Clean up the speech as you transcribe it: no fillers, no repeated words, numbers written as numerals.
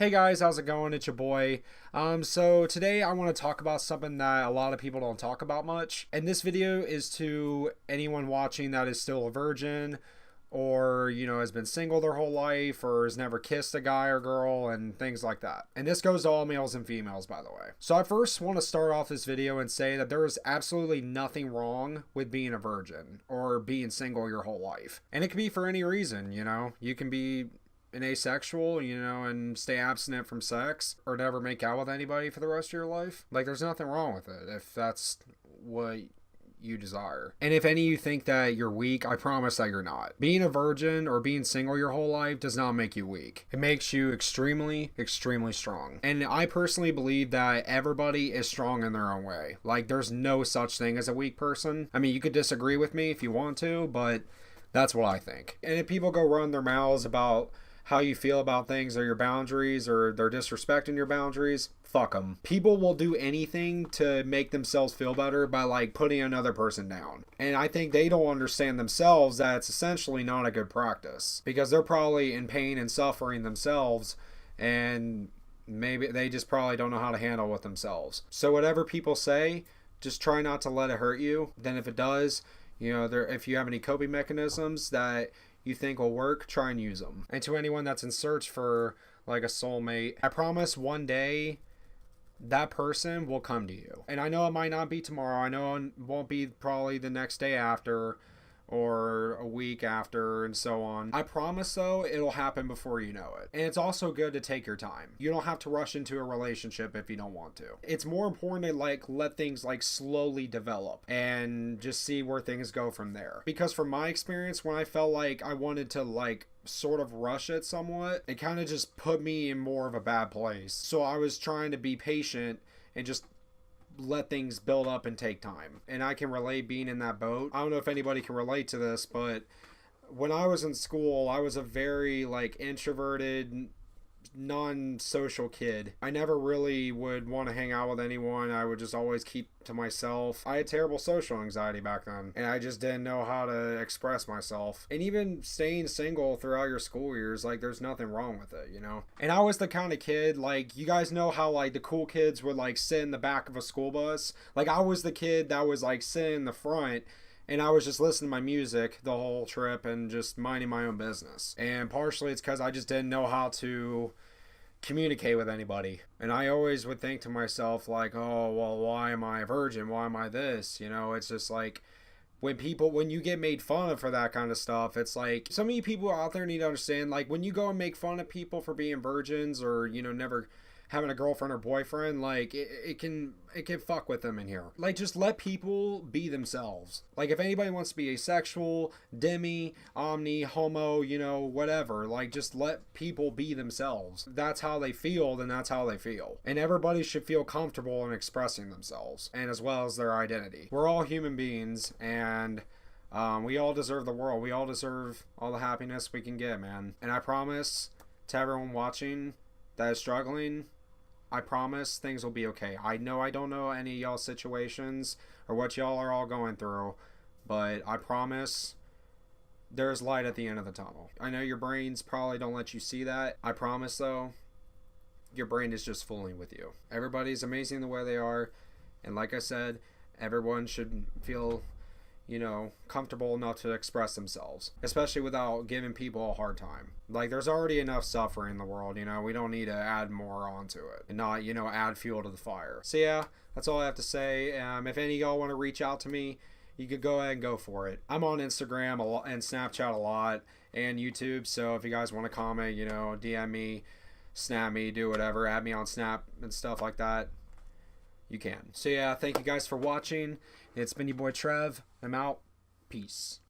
Hey guys, how's it going? It's your boy. So today I want to talk about something that a lot of people don't talk about much. And this video is to anyone watching that is still a virgin or, has been single their whole life or has never kissed a guy or girl and things like that. And this goes to all males and females, by the way. So I first want to start off this video and say that there is absolutely nothing wrong with being a virgin or being single your whole life. And it can be for any reason, You can be an asexual, and stay abstinent from sex or never make out with anybody for the rest of your life. Like, there's nothing wrong with it if that's what you desire. And if any of you think that you're weak, I promise that you're not. Being a virgin or being single your whole life does not make you weak. It makes you extremely, extremely strong. And I personally believe that everybody is strong in their own way. Like, there's no such thing as a weak person. I mean, you could disagree with me if you want to, but that's what I think. And if people go run their mouths about how you feel about things or your boundaries or they're disrespecting your boundaries, fuck them. People will do anything to make themselves feel better by putting another person down. And I think they don't understand themselves that it's essentially not a good practice because they're probably in pain and suffering themselves, and maybe they just probably don't know how to handle with themselves. So whatever people say, just try not to let it hurt you. Then if it does, if you have any coping mechanisms that you think will work, try and use them. And to anyone that's in search for a soulmate, I promise one day that person will come to you. And I know it might not be tomorrow. I know it won't be probably the next day after or a week after and so on. I promise though, it'll happen before you know it. And it's also good to take your time. You don't have to rush into a relationship if you don't want to. It's more important to let things slowly develop and just see where things go from there. Because from my experience, when I felt like I wanted to sort of rush it somewhat, it kind of just put me in more of a bad place. So I was trying to be patient and just let things build up and take time. And I can relate being in that boat. I don't know if anybody can relate to this, but when I was in school, I was a very introverted, non-social kid. I never really would want to hang out with anyone. I would just always keep to myself. I had terrible social anxiety back then, and I just didn't know how to express myself. And even staying single throughout your school years, there's nothing wrong with it, And I was the kind of kid, you guys know how the cool kids would sit in the back of a school bus? I was the kid that was sitting in the front, and I was just listening to my music the whole trip and just minding my own business. And partially it's because I just didn't know how to communicate with anybody. And I always would think to myself, oh, well, why am I a virgin? Why am I this? It's just when you get made fun of for that kind of stuff, it's some of you people out there need to understand, when you go and make fun of people for being virgins or, never having a girlfriend or boyfriend, it can fuck with them in here. Just let people be themselves. If anybody wants to be asexual, demi, omni, homo, whatever, just let people be themselves. That's how they feel, then that's how they feel. And everybody should feel comfortable in expressing themselves and as well as their identity. We're all human beings, and we all deserve the world. We all deserve all the happiness we can get, man. And I promise to everyone watching that is struggling, I promise things will be okay. I know I don't know any of y'all's situations or what y'all are all going through, but I promise there's light at the end of the tunnel. I know your brains probably don't let you see that. I promise though, your brain is just fooling with you. Everybody's amazing the way they are, and like I said, everyone should feel comfortable enough to express themselves, especially without giving people a hard time. There's already enough suffering in the world, we don't need to add more onto it and not, add fuel to the fire. So yeah, that's all I have to say. If any of y'all want to reach out to me, you could go ahead and go for it. I'm on Instagram a lot and Snapchat a lot and YouTube, so if you guys want to comment, DM me, snap me, do whatever, add me on Snap and stuff like that, you can. So yeah, thank you guys for watching. It's been your boy Trev. I'm out. Peace.